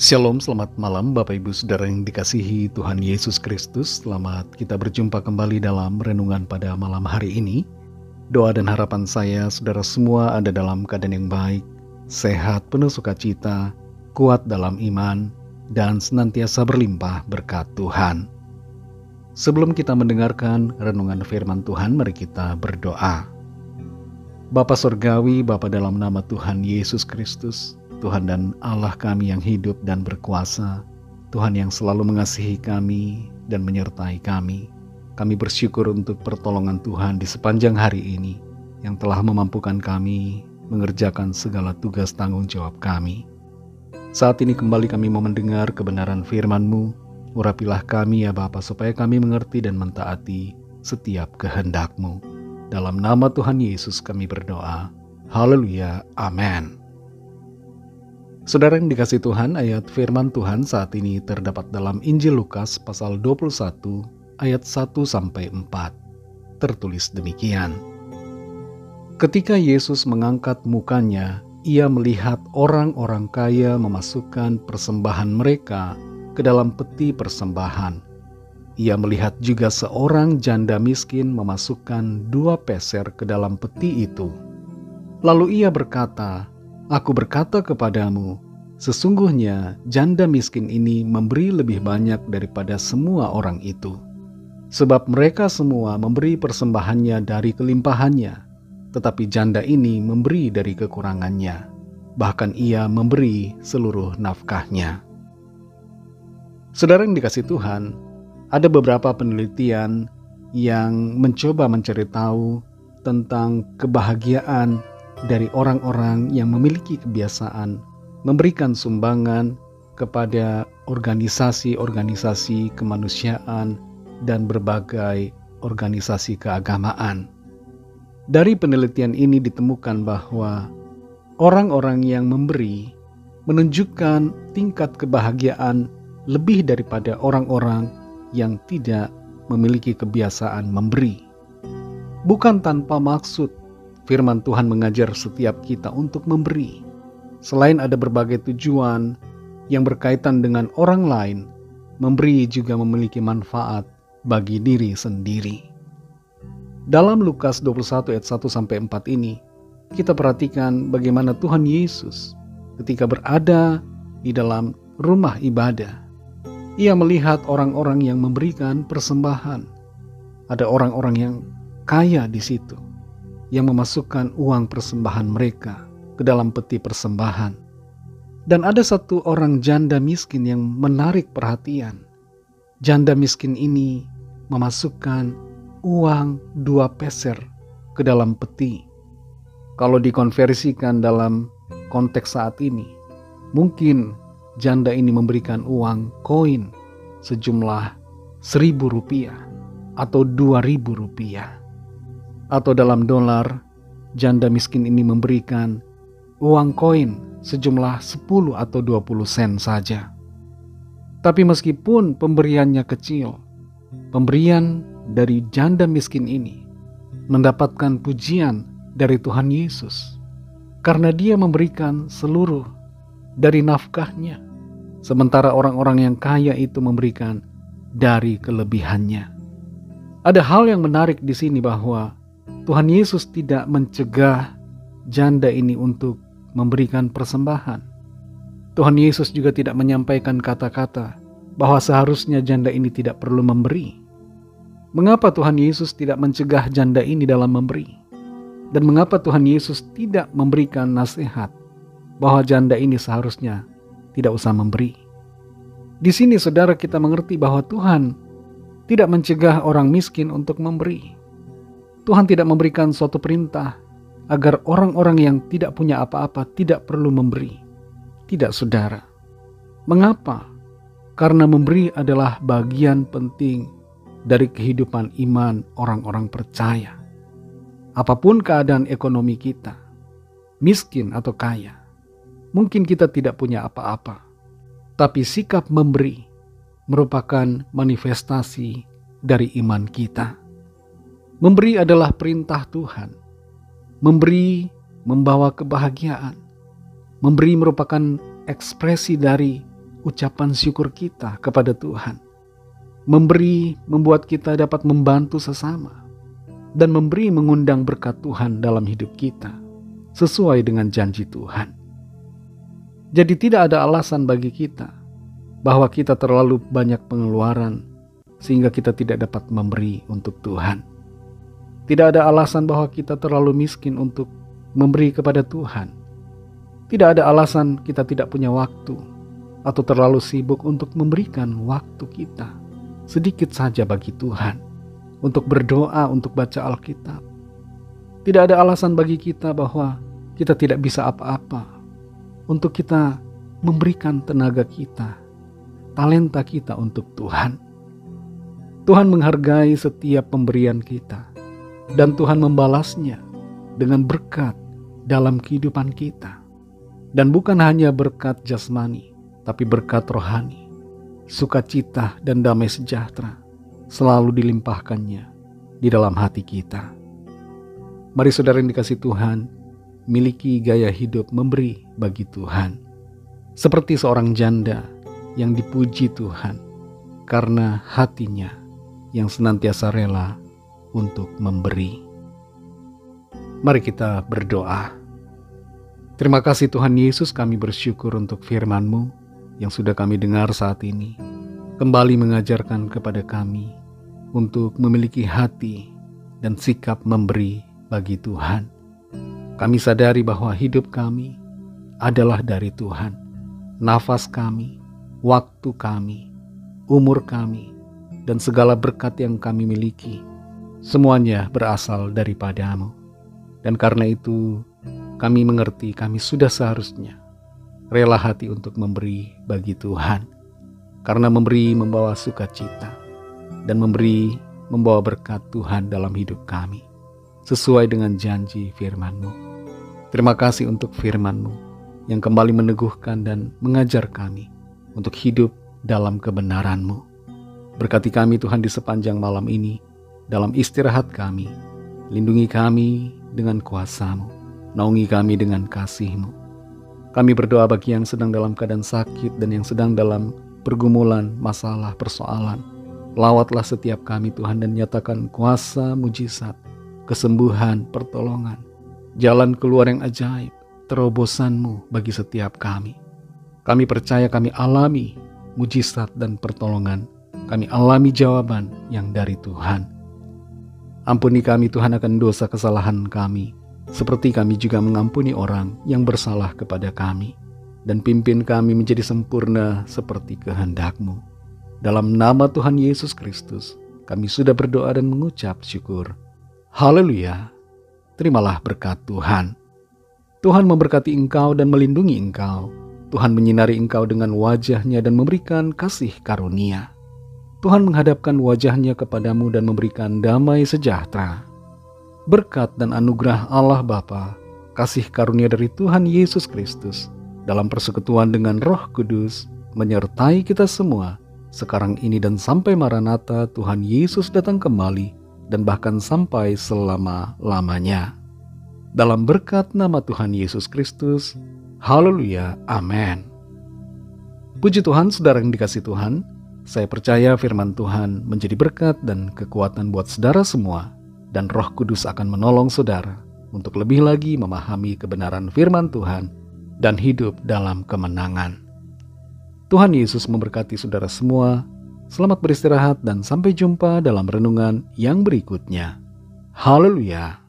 Shalom, selamat malam Bapak Ibu Saudara yang dikasihi Tuhan Yesus Kristus. Selamat kita berjumpa kembali dalam renungan pada malam hari ini. Doa dan harapan saya saudara semua ada dalam keadaan yang baik, sehat, penuh sukacita, kuat dalam iman, dan senantiasa berlimpah berkat Tuhan. Sebelum kita mendengarkan renungan firman Tuhan, mari kita berdoa. Bapa Surgawi, Bapa dalam nama Tuhan Yesus Kristus, Tuhan dan Allah kami yang hidup dan berkuasa, Tuhan yang selalu mengasihi kami dan menyertai kami. Kami bersyukur untuk pertolongan Tuhan di sepanjang hari ini yang telah memampukan kami mengerjakan segala tugas tanggung jawab kami. Saat ini kembali kami mau mendengar kebenaran firman-Mu. Urapilah kami ya Bapa supaya kami mengerti dan mentaati setiap kehendak-Mu. Dalam nama Tuhan Yesus kami berdoa. Haleluya. Amin. Saudara yang dikasihi Tuhan, ayat firman Tuhan saat ini terdapat dalam Injil Lukas pasal 21 ayat 1-4. Tertulis demikian. Ketika Yesus mengangkat mukanya, ia melihat orang-orang kaya memasukkan persembahan mereka ke dalam peti persembahan. Ia melihat juga seorang janda miskin memasukkan 2 peser ke dalam peti itu. Lalu ia berkata, "Aku berkata kepadamu, sesungguhnya janda miskin ini memberi lebih banyak daripada semua orang itu. Sebab mereka semua memberi persembahannya dari kelimpahannya, tetapi janda ini memberi dari kekurangannya. Bahkan ia memberi seluruh nafkahnya." Saudara yang dikasihi Tuhan, ada beberapa penelitian yang mencoba mencari tahu tentang kebahagiaan dari orang-orang yang memiliki kebiasaan memberikan sumbangan kepada organisasi-organisasi kemanusiaan dan berbagai organisasi keagamaan. Dari penelitian ini ditemukan bahwa orang-orang yang memberi menunjukkan tingkat kebahagiaan lebih daripada orang-orang yang tidak memiliki kebiasaan memberi. Bukan tanpa maksud firman Tuhan mengajar setiap kita untuk memberi. Selain ada berbagai tujuan yang berkaitan dengan orang lain, memberi juga memiliki manfaat bagi diri sendiri. Dalam Lukas 21 ayat 1-4 ini, kita perhatikan bagaimana Tuhan Yesus ketika berada di dalam rumah ibadah. Ia melihat orang-orang yang memberikan persembahan. Ada orang-orang yang kaya di situ, yang memasukkan uang persembahan mereka ke dalam peti persembahan. Dan ada satu orang janda miskin yang menarik perhatian. Janda miskin ini memasukkan uang 2 peser ke dalam peti. Kalau dikonversikan dalam konteks saat ini, mungkin janda ini memberikan uang koin sejumlah Rp1.000 atau Rp2.000. Atau dalam dolar, janda miskin ini memberikan uang koin sejumlah 10 atau 20 sen saja. Tapi meskipun pemberiannya kecil, pemberian dari janda miskin ini mendapatkan pujian dari Tuhan Yesus karena dia memberikan seluruh dari nafkahnya, sementara orang-orang yang kaya itu memberikan dari kelebihannya. Ada hal yang menarik di sini bahwa Tuhan Yesus tidak mencegah janda ini untuk memberikan persembahan. Tuhan Yesus juga tidak menyampaikan kata-kata bahwa seharusnya janda ini tidak perlu memberi. Mengapa Tuhan Yesus tidak mencegah janda ini dalam memberi? Dan mengapa Tuhan Yesus tidak memberikan nasihat bahwa janda ini seharusnya tidak usah memberi? Di sini saudara kita mengerti bahwa Tuhan tidak mencegah orang miskin untuk memberi. Tuhan tidak memberikan suatu perintah agar orang-orang yang tidak punya apa-apa tidak perlu memberi. Tidak saudara. Mengapa? Karena memberi adalah bagian penting dari kehidupan iman orang-orang percaya. Apapun keadaan ekonomi kita, miskin atau kaya, mungkin kita tidak punya apa-apa, tapi sikap memberi merupakan manifestasi dari iman kita. Memberi adalah perintah Tuhan. Memberi membawa kebahagiaan. Memberi merupakan ekspresi dari ucapan syukur kita kepada Tuhan. Memberi membuat kita dapat membantu sesama, dan memberi mengundang berkat Tuhan dalam hidup kita, sesuai dengan janji Tuhan. Jadi tidak ada alasan bagi kita bahwa kita terlalu banyak pengeluaran sehingga kita tidak dapat memberi untuk Tuhan. Tidak ada alasan bahwa kita terlalu miskin untuk memberi kepada Tuhan. Tidak ada alasan kita tidak punya waktu atau terlalu sibuk untuk memberikan waktu kita sedikit saja bagi Tuhan, untuk berdoa, untuk baca Alkitab. Tidak ada alasan bagi kita bahwa kita tidak bisa apa-apa untuk kita memberikan tenaga kita, talenta kita untuk Tuhan. Tuhan menghargai setiap pemberian kita, dan Tuhan membalasnya dengan berkat dalam kehidupan kita. Dan bukan hanya berkat jasmani, tapi berkat rohani, sukacita dan damai sejahtera selalu dilimpahkannya di dalam hati kita. Mari saudara yang dikasihi Tuhan, miliki gaya hidup memberi bagi Tuhan, seperti seorang janda yang dipuji Tuhan karena hatinya yang senantiasa rela untuk memberi. Mari kita berdoa. Terima kasih Tuhan Yesus, kami bersyukur untuk firman-Mu yang sudah kami dengar saat ini. Kembali mengajarkan kepada kami untuk memiliki hati dan sikap memberi bagi Tuhan. Kami sadari bahwa hidup kami adalah dari Tuhan. Nafas kami, waktu kami, umur kami, dan segala berkat yang kami miliki, semuanya berasal daripada-Mu. Dan karena itu, kami mengerti kami sudah seharusnya rela hati untuk memberi bagi Tuhan. Karena memberi membawa sukacita, dan memberi membawa berkat Tuhan dalam hidup kami, sesuai dengan janji firman-Mu. Terima kasih untuk firman-Mu yang kembali meneguhkan dan mengajar kami untuk hidup dalam kebenaran-Mu. Berkati kami Tuhan di sepanjang malam ini, dalam istirahat kami. Lindungi kami dengan kuasa-Mu. Naungi kami dengan kasih-Mu. Kami berdoa bagi yang sedang dalam keadaan sakit dan yang sedang dalam pergumulan, masalah, persoalan. Lawatlah setiap kami Tuhan dan nyatakan kuasa, mujizat, kesembuhan, pertolongan, jalan keluar yang ajaib, terobosan-Mu bagi setiap kami. Kami percaya kami alami mujizat dan pertolongan. Kami alami jawaban yang dari Tuhan. Ampuni kami Tuhan akan dosa kesalahan kami, seperti kami juga mengampuni orang yang bersalah kepada kami. Dan pimpin kami menjadi sempurna seperti kehendak-Mu. Dalam nama Tuhan Yesus Kristus, kami sudah berdoa dan mengucap syukur. Haleluya. Terimalah berkat Tuhan. Tuhan memberkati engkau dan melindungi engkau. Tuhan menyinari engkau dengan wajah-Nya dan memberikan kasih karunia. Tuhan menghadapkan wajah-Nya kepadamu dan memberikan damai sejahtera. Berkat dan anugerah Allah Bapa, kasih karunia dari Tuhan Yesus Kristus, dalam persekutuan dengan Roh Kudus, menyertai kita semua, sekarang ini dan sampai Maranatha Tuhan Yesus datang kembali, dan bahkan sampai selama-lamanya. Dalam berkat nama Tuhan Yesus Kristus, haleluya, amin. Puji Tuhan, saudara yang dikasihi Tuhan, saya percaya firman Tuhan menjadi berkat dan kekuatan buat saudara semua, dan Roh Kudus akan menolong saudara untuk lebih lagi memahami kebenaran firman Tuhan dan hidup dalam kemenangan. Tuhan Yesus memberkati saudara semua. Selamat beristirahat dan sampai jumpa dalam renungan yang berikutnya. Haleluya.